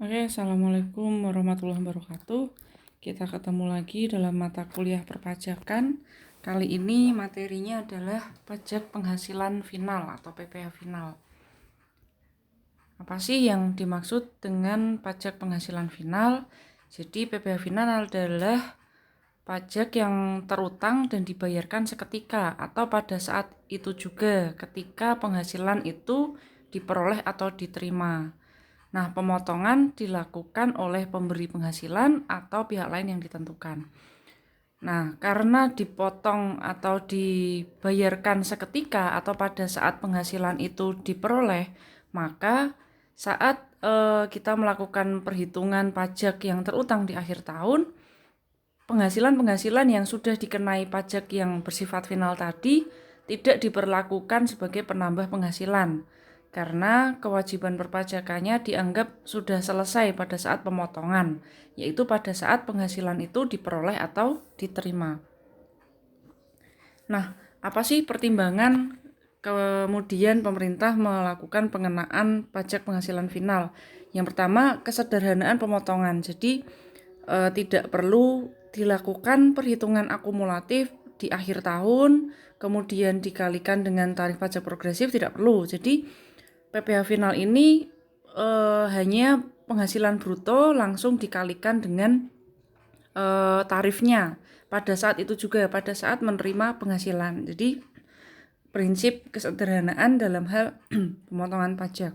Oke, Assalamualaikum warahmatullahi wabarakatuh. Kita ketemu lagi dalam mata kuliah perpajakan. Kali ini materinya adalah pajak penghasilan final atau PPh final. Apa sih yang dimaksud dengan pajak penghasilan final? Jadi PPh final adalah pajak yang terutang dan dibayarkan seketika atau pada saat itu juga ketika penghasilan itu diperoleh atau diterima. Nah, pemotongan dilakukan oleh pemberi penghasilan atau pihak lain yang ditentukan. Nah, karena dipotong atau dibayarkan seketika atau pada saat penghasilan itu diperoleh, maka saat kita melakukan perhitungan pajak yang terutang di akhir tahun, penghasilan-penghasilan yang sudah dikenai pajak yang bersifat final tadi tidak diperlakukan sebagai penambah penghasilan karena kewajiban perpajakannya dianggap sudah selesai pada saat pemotongan, yaitu pada saat penghasilan itu diperoleh atau diterima. Nah, apa sih pertimbangan kemudian pemerintah melakukan pengenaan pajak penghasilan final? Yang pertama, kesederhanaan pemotongan. Jadi tidak perlu dilakukan perhitungan akumulatif di akhir tahun, kemudian dikalikan dengan tarif pajak progresif, tidak perlu. Jadi PPh final ini hanya penghasilan bruto langsung dikalikan dengan tarifnya pada saat itu juga, pada saat menerima penghasilan. Jadi prinsip kesederhanaan dalam hal pemotongan pajak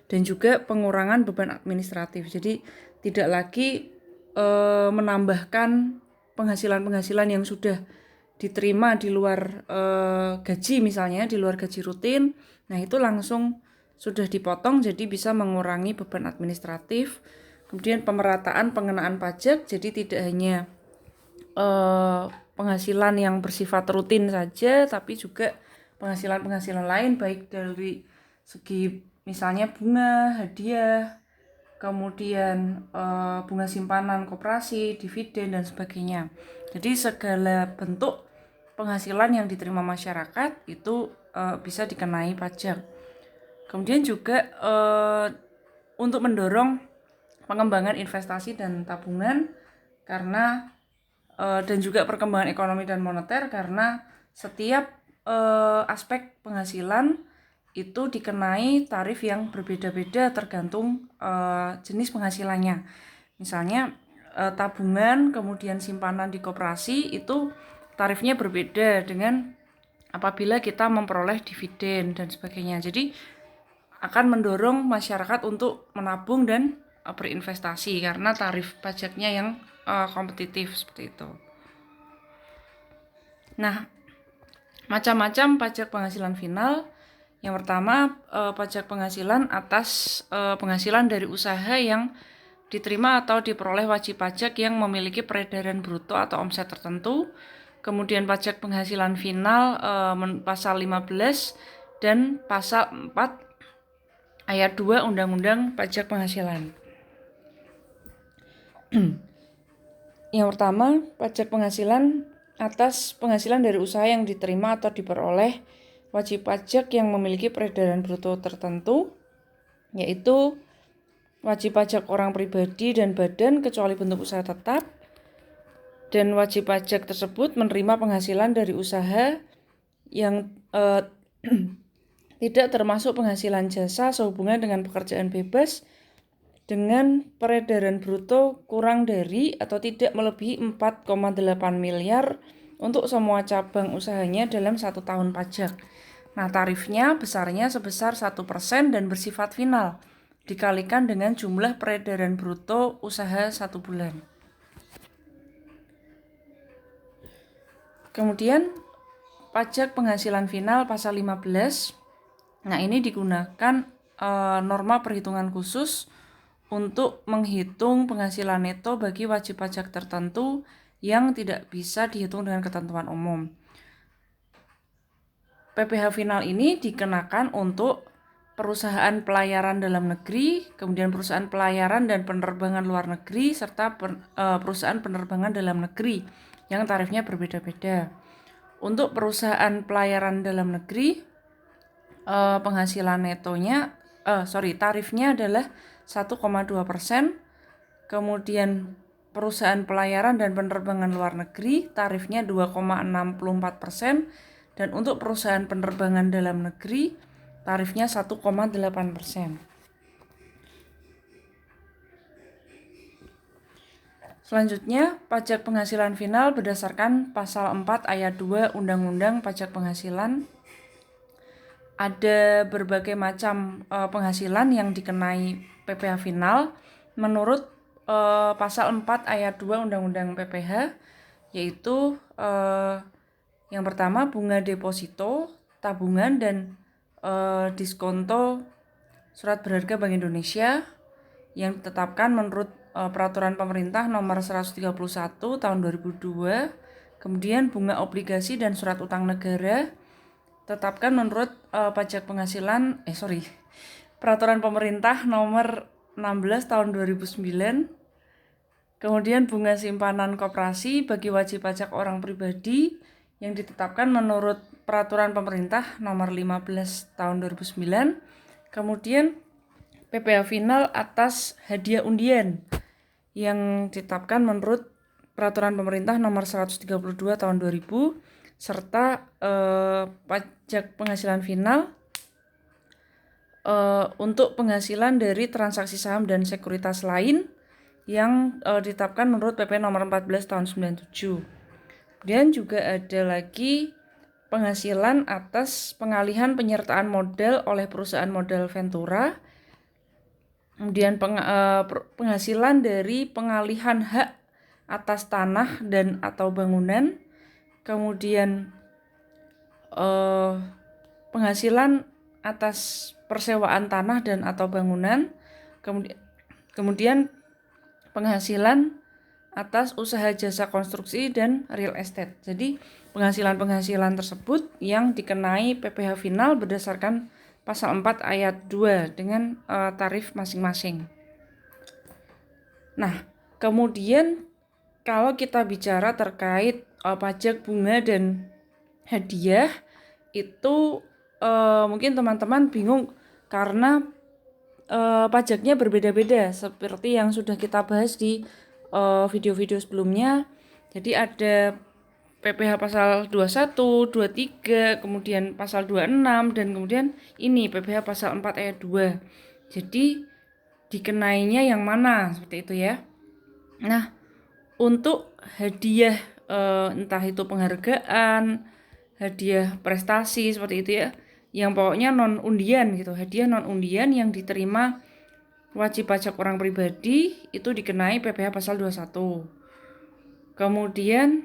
dan juga pengurangan beban administratif. Jadi tidak lagi menambahkan penghasilan-penghasilan yang sudah diterima di luar gaji, misalnya di luar gaji rutin. Nah, itu langsung sudah dipotong, jadi bisa mengurangi beban administratif. Kemudian pemerataan pengenaan pajak, jadi tidak hanya penghasilan yang bersifat rutin saja, tapi juga penghasilan-penghasilan lain, baik dari segi misalnya bunga, hadiah, kemudian bunga simpanan koperasi, dividen, dan sebagainya. Jadi segala bentuk penghasilan yang diterima masyarakat itu bisa dikenai pajak. Kemudian juga untuk mendorong pengembangan investasi dan tabungan karena dan juga perkembangan ekonomi dan moneter, karena setiap aspek penghasilan itu dikenai tarif yang berbeda-beda tergantung jenis penghasilannya. Misalnya tabungan kemudian simpanan di koperasi itu tarifnya berbeda dengan apabila kita memperoleh dividen dan sebagainya. Jadi akan mendorong masyarakat untuk menabung dan berinvestasi karena tarif pajaknya yang kompetitif seperti itu. Nah, macam-macam pajak penghasilan final. Yang pertama, pajak penghasilan atas penghasilan dari usaha yang diterima atau diperoleh wajib pajak yang memiliki peredaran bruto atau omset tertentu. Kemudian pajak penghasilan final pasal 15 dan pasal 4 ayat 2 Undang-Undang Pajak Penghasilan. Yang pertama, pajak penghasilan atas penghasilan dari usaha yang diterima atau diperoleh wajib pajak yang memiliki peredaran bruto tertentu, yaitu wajib pajak orang pribadi dan badan kecuali bentuk usaha tetap, dan wajib pajak tersebut menerima penghasilan dari usaha yang tidak termasuk penghasilan jasa sehubungan dengan pekerjaan bebas dengan peredaran bruto kurang dari atau tidak melebihi 4,8 miliar untuk semua cabang usahanya dalam 1 tahun pajak. Nah, tarifnya besarnya sebesar 1% dan bersifat final, dikalikan dengan jumlah peredaran bruto usaha 1 bulan. Kemudian pajak penghasilan final pasal 15. Nah, ini digunakan norma perhitungan khusus untuk menghitung penghasilan neto bagi wajib pajak tertentu yang tidak bisa dihitung dengan ketentuan umum. PPh final ini dikenakan untuk perusahaan pelayaran dalam negeri, kemudian perusahaan pelayaran dan penerbangan luar negeri, serta perusahaan penerbangan dalam negeri yang tarifnya berbeda-beda. Untuk perusahaan pelayaran dalam negeri, penghasilan netonya tarifnya adalah 1,2%. Kemudian perusahaan pelayaran dan penerbangan luar negeri tarifnya 2,64%, dan untuk perusahaan penerbangan dalam negeri tarifnya 1,8%. Selanjutnya, pajak penghasilan final berdasarkan pasal 4 ayat 2 Undang-Undang Pajak Penghasilan. Ada berbagai macam penghasilan yang dikenai PPh final menurut pasal 4 ayat 2 Undang-Undang PPh, yaitu yang pertama bunga deposito, tabungan, dan diskonto surat berharga Bank Indonesia yang ditetapkan menurut peraturan pemerintah nomor 131 tahun 2002. Kemudian bunga obligasi dan surat utang negara tetapkan menurut peraturan pemerintah nomor 16 tahun 2009. Kemudian bunga simpanan koperasi bagi wajib pajak orang pribadi yang ditetapkan menurut peraturan pemerintah nomor 15 tahun 2009. Kemudian PPh final atas hadiah undian yang ditetapkan menurut peraturan pemerintah nomor 132 tahun 2000, serta pajak penghasilan final untuk penghasilan dari transaksi saham dan sekuritas lain yang ditetapkan menurut PP nomor 14 tahun 97. Kemudian juga ada lagi penghasilan atas pengalihan penyertaan modal oleh perusahaan modal Ventura. Kemudian penghasilan dari pengalihan hak atas tanah dan atau bangunan. Kemudian penghasilan atas persewaan tanah dan atau bangunan. Kemudian penghasilan atas usaha jasa konstruksi dan real estate. Jadi penghasilan-penghasilan tersebut yang dikenai PPh final berdasarkan pasal 4 ayat 2 dengan tarif masing-masing. Nah, kemudian kalau kita bicara terkait pajak bunga dan hadiah, itu mungkin teman-teman bingung karena pajaknya berbeda-beda seperti yang sudah kita bahas di video-video sebelumnya. Jadi ada PPh pasal 21, 23, kemudian pasal 26, dan kemudian ini PPh pasal 4 ayat 2. Jadi dikenainya yang mana, seperti itu ya. Nah, untuk hadiah entah itu penghargaan, hadiah prestasi seperti itu ya, yang pokoknya non undian gitu, hadiah non undian yang diterima wajib pajak orang pribadi itu dikenai PPh pasal 21. Kemudian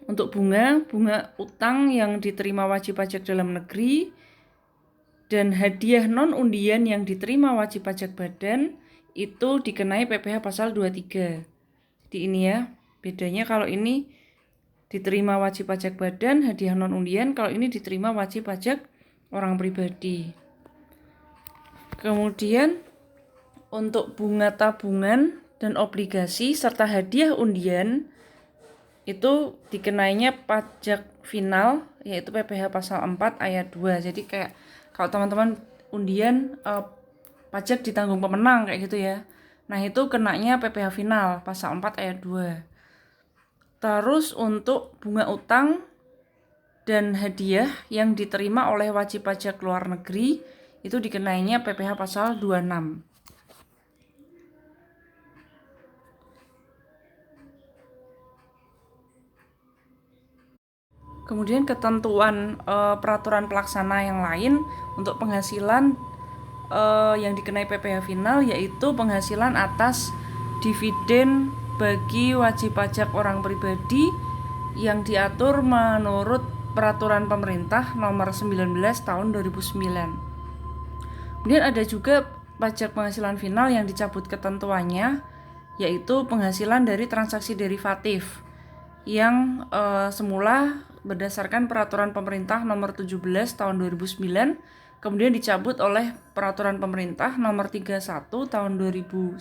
untuk bunga utang yang diterima wajib pajak dalam negeri dan hadiah non undian yang diterima wajib pajak badan itu dikenai PPh pasal 23. Jadi ini ya, bedanya kalau ini diterima wajib pajak badan, hadiah non undian, kalau ini diterima wajib pajak orang pribadi. Kemudian untuk bunga tabungan dan obligasi serta hadiah undian itu dikenainya pajak final, yaitu PPh pasal 4 ayat 2. Jadi kayak kalau teman-teman undian pajak ditanggung pemenang kayak gitu ya. Nah, itu kenanya PPh final pasal 4 ayat 2. Terus untuk bunga utang dan hadiah yang diterima oleh wajib pajak luar negeri itu dikenainya PPh pasal 26. Kemudian ketentuan peraturan pelaksana yang lain untuk penghasilan yang dikenai PPh final yaitu penghasilan atas dividen bagi wajib pajak orang pribadi yang diatur menurut peraturan pemerintah nomor 19 tahun 2009. Kemudian ada juga pajak penghasilan final yang dicabut ketentuannya, yaitu penghasilan dari transaksi derivatif yang semula berdasarkan peraturan pemerintah nomor 17 tahun 2009, kemudian dicabut oleh peraturan pemerintah nomor 31 tahun 2011,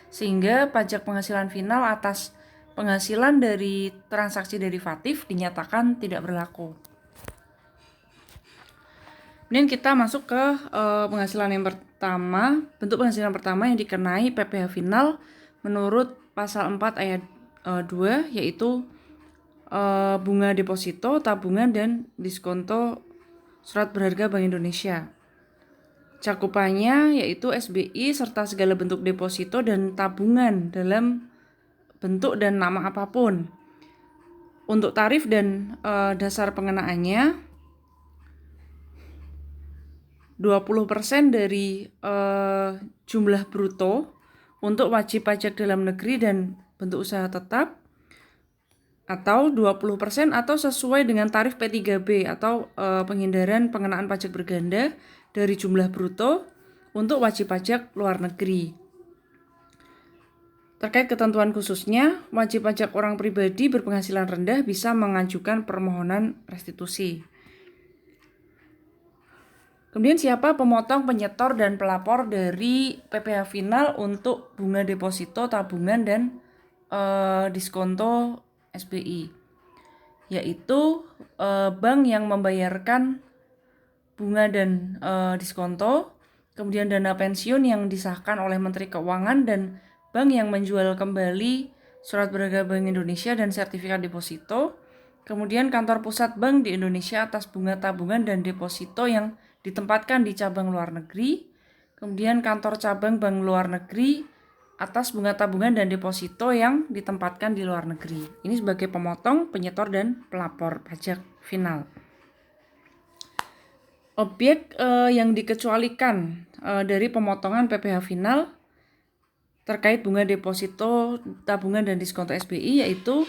sehingga pajak penghasilan final atas penghasilan dari transaksi derivatif dinyatakan tidak berlaku. Kemudian kita masuk ke penghasilan yang pertama. Bentuk penghasilan pertama yang dikenai PPh final menurut pasal 4 ayat 2 yaitu bunga deposito, tabungan, dan diskonto surat berharga Bank Indonesia. Cakupannya yaitu SBI serta segala bentuk deposito dan tabungan dalam bentuk dan nama apapun. Untuk tarif dan dasar pengenaannya 20% dari jumlah bruto untuk wajib pajak dalam negeri dan bentuk usaha tetap, atau 20% atau sesuai dengan tarif P3B atau penghindaran pengenaan pajak berganda dari jumlah bruto untuk wajib pajak luar negeri. Terkait ketentuan khususnya, wajib pajak orang pribadi berpenghasilan rendah bisa mengajukan permohonan restitusi. Kemudian siapa pemotong, penyetor, dan pelapor dari PPh final untuk bunga deposito, tabungan, dan diskonto SBI? Yaitu bank yang membayarkan bunga dan diskonto, kemudian dana pensiun yang disahkan oleh Menteri Keuangan, dan bank yang menjual kembali surat berharga Bank Indonesia dan sertifikat deposito, kemudian kantor pusat bank di Indonesia atas bunga tabungan dan deposito yang ditempatkan di cabang luar negeri, kemudian kantor cabang bank luar negeri atas bunga tabungan dan deposito yang ditempatkan di luar negeri. Ini sebagai pemotong, penyetor, dan pelapor pajak final. Objek yang dikecualikan dari pemotongan PPh final terkait bunga deposito, tabungan, dan diskonto SBI yaitu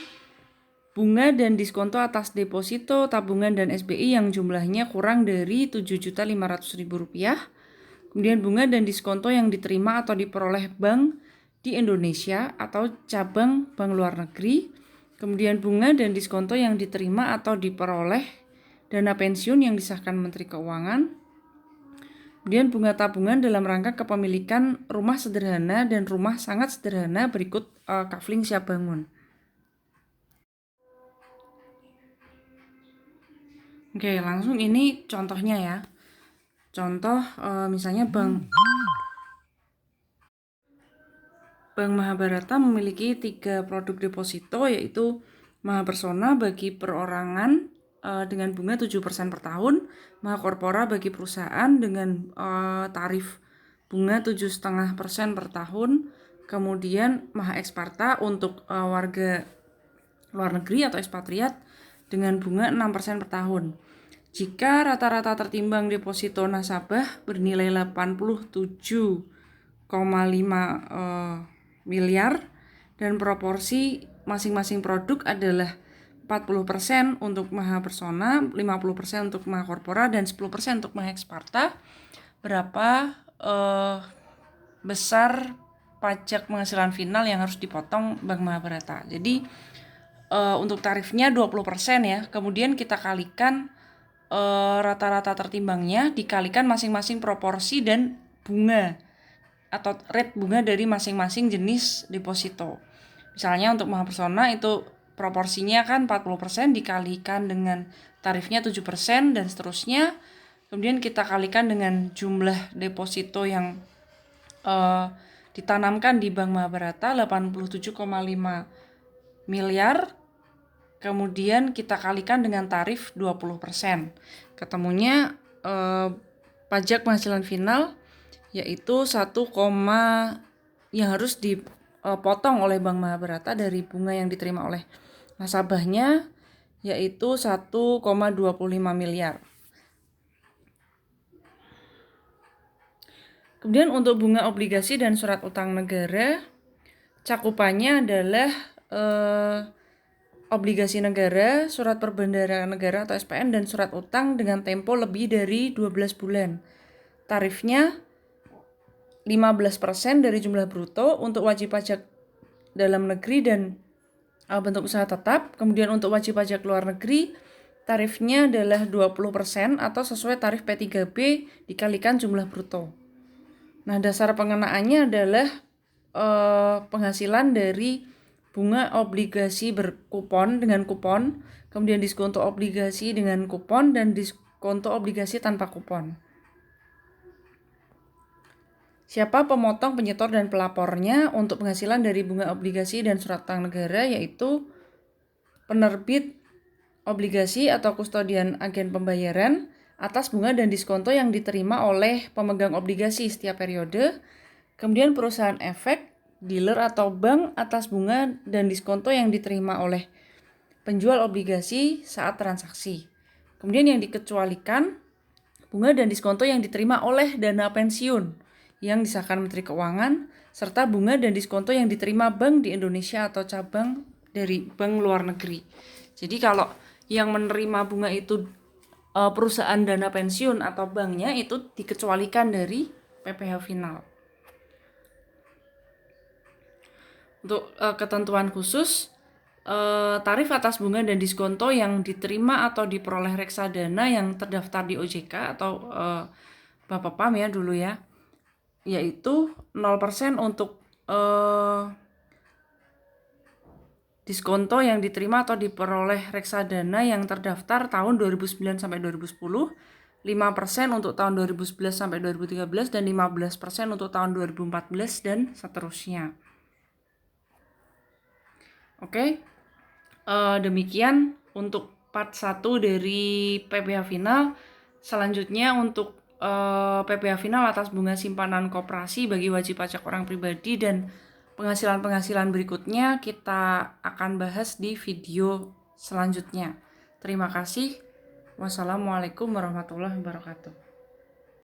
bunga dan diskonto atas deposito, tabungan, dan SBI yang jumlahnya kurang dari Rp7.500.000, kemudian bunga dan diskonto yang diterima atau diperoleh bank di Indonesia atau cabang bank luar negeri, kemudian bunga dan diskonto yang diterima atau diperoleh dana pensiun yang disahkan Menteri Keuangan, kemudian bunga tabungan dalam rangka kepemilikan rumah sederhana dan rumah sangat sederhana berikut Kafling Siap Bangun. Oke, langsung ini contohnya ya. Contoh misalnya Bank Mahabharata memiliki 3 produk deposito yaitu Mahapersona bagi perorangan dengan bunga 7% per tahun, Mahakorpora bagi perusahaan dengan tarif bunga 7,5% per tahun, kemudian Mahaeksparta untuk warga luar negeri atau ekspatriat dengan bunga 6% per tahun. Jika rata-rata tertimbang deposito nasabah bernilai 87,5 miliar dan proporsi masing-masing produk adalah 40% untuk Mahapersona, 50% untuk Mahakorpora, dan 10% untuk Mahaeksparta, berapa besar pajak penghasilan final yang harus dipotong Bank Mahabharata. Jadi untuk tarifnya 20% ya, kemudian kita kalikan rata-rata tertimbangnya dikalikan masing-masing proporsi dan bunga atau rate bunga dari masing-masing jenis deposito. Misalnya untuk Mahapersona itu proporsinya kan 40% dikalikan dengan tarifnya 7% dan seterusnya. Kemudian kita kalikan dengan jumlah deposito yang ditanamkan di Bank Mahabharata 87,5 miliar. Kemudian kita kalikan dengan tarif 20%. Ketemunya pajak penghasilan final yaitu 1, yang harus dipotong oleh Bank Mahabharata dari bunga yang diterima oleh nasabahnya yaitu 1,25 miliar. Kemudian untuk bunga obligasi dan surat utang negara, cakupannya adalah obligasi negara, surat perbendaharaan negara atau SPN, dan surat utang dengan tempo lebih dari 12 bulan. Tarifnya 15% dari jumlah bruto untuk wajib pajak dalam negeri dan bentuk usaha tetap. Kemudian untuk wajib pajak luar negeri, tarifnya adalah 20% atau sesuai tarif P3B dikalikan jumlah bruto. Nah, dasar pengenaannya adalah penghasilan dari bunga obligasi berkupon dengan kupon, kemudian diskonto obligasi dengan kupon, dan konto obligasi tanpa kupon. Siapa pemotong, penyetor, dan pelapornya untuk penghasilan dari bunga obligasi dan surat utang negara, yaitu penerbit obligasi atau kustodian agen pembayaran atas bunga dan diskonto yang diterima oleh pemegang obligasi setiap periode, kemudian perusahaan efek, dealer atau bank atas bunga dan diskonto yang diterima oleh penjual obligasi saat transaksi. Kemudian yang dikecualikan, bunga dan diskonto yang diterima oleh dana pensiun yang disahkan Menteri Keuangan, serta bunga dan diskonto yang diterima bank di Indonesia atau cabang dari bank luar negeri. Jadi kalau yang menerima bunga itu perusahaan dana pensiun atau banknya, itu dikecualikan dari PPh final. Untuk ketentuan khusus, tarif atas bunga dan diskonto yang diterima atau diperoleh reksadana yang terdaftar di OJK atau Bapak PAM ya dulu ya, yaitu 0% untuk diskonto yang diterima atau diperoleh reksadana yang terdaftar tahun 2009 sampai 2010, 5% untuk tahun 2011 sampai 2013, dan 15% untuk tahun 2014 dan seterusnya. Oke, demikian untuk part 1 dari PPh final. Selanjutnya untuk PPh final atas bunga simpanan koperasi bagi wajib pajak orang pribadi dan penghasilan-penghasilan berikutnya kita akan bahas di video selanjutnya. Terima kasih. Wassalamualaikum warahmatullahi wabarakatuh.